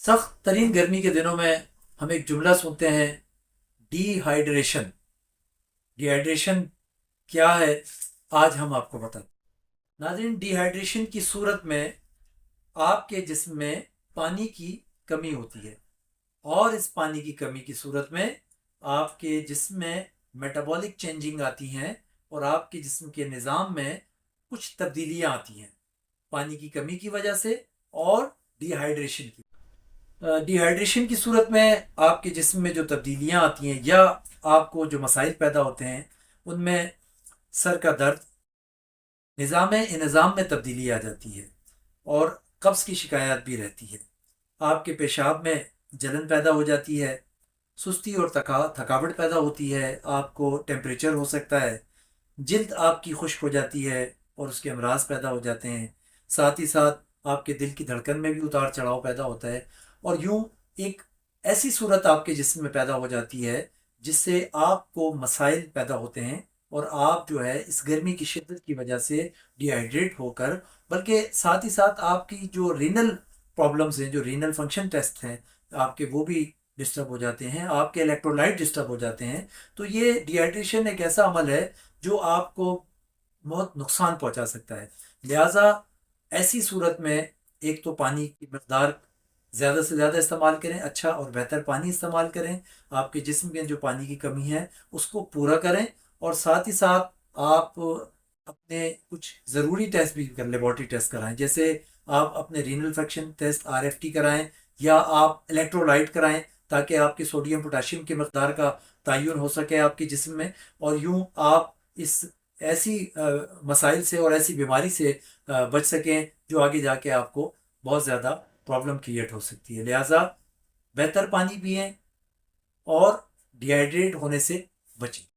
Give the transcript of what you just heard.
سخت ترین گرمی کے دنوں میں ہم ایک جملہ سنتے ہیں، ڈی ہائیڈریشن۔ ڈی ہائیڈریشن کیا ہے، آج ہم آپ کو بتاتے ہیں۔ ناظرین، ڈی ہائیڈریشن کی صورت میں آپ کے جسم میں پانی کی کمی ہوتی ہے، اور اس پانی کی کمی کی صورت میں آپ کے جسم میں میٹابولک چینجنگ آتی ہیں، اور آپ کے جسم کے نظام میں کچھ تبدیلیاں آتی ہیں پانی کی کمی کی وجہ سے اور ڈی ہائیڈریشن کی۔ ڈی ہائیڈریشن کی صورت میں آپ کے جسم میں جو تبدیلیاں آتی ہیں یا آپ کو جو مسائل پیدا ہوتے ہیں، ان میں سر کا درد، نظام میں تبدیلی آ جاتی ہے، اور قبض کی شکایات بھی رہتی ہے۔ آپ کے پیشاب میں جلن پیدا ہو جاتی ہے، سستی اور تھکاوٹ پیدا ہوتی ہے، آپ کو ٹیمپریچر ہو سکتا ہے، جلد آپ کی خشک ہو جاتی ہے اور اس کے امراض پیدا ہو جاتے ہیں۔ ساتھ ہی ساتھ آپ کے دل کی دھڑکن میں بھی اتار چڑھاؤ پیدا ہوتا ہے، اور یوں ایک ایسی صورت آپ کے جسم میں پیدا ہو جاتی ہے جس سے آپ کو مسائل پیدا ہوتے ہیں، اور آپ جو ہے اس گرمی کی شدت کی وجہ سے ڈی ہائیڈریٹ ہو کر، بلکہ ساتھ ہی ساتھ آپ کی جو رینل پرابلمز ہیں، جو رینل فنکشن ٹیسٹ ہیں آپ کے، وہ بھی ڈسٹرب ہو جاتے ہیں، آپ کے الیکٹرولائٹ ڈسٹرب ہو جاتے ہیں۔ تو یہ ڈی ہائیڈریشن ایک ایسا عمل ہے جو آپ کو بہت نقصان پہنچا سکتا ہے۔ لہٰذا ایسی صورت میں ایک تو پانی کی مقدار زیادہ سے زیادہ استعمال کریں، اچھا اور بہتر پانی استعمال کریں، آپ کے جسم میں جو پانی کی کمی ہے اس کو پورا کریں، اور ساتھ ہی ساتھ آپ اپنے کچھ ضروری ٹیسٹ بھی کر لیبارٹری ٹیسٹ کرائیں، جیسے آپ اپنے رینل فنکشن ٹیسٹ RFT کرائیں، یا آپ الیکٹرولائٹ کرائیں، تاکہ آپ کے سوڈیم پوٹاشیم کی مقدار کا تعین ہو سکے آپ کے جسم میں، اور یوں آپ اس ایسی مسائل سے اور ایسی بیماری سے بچ سکیں جو آگے جا کے آپ کو بہت زیادہ پرابلم کریٹ ہو سکتی ہے۔ لہٰذا بہتر پانی پئیں اور ڈی ہائیڈریٹ ہونے سے بچیں۔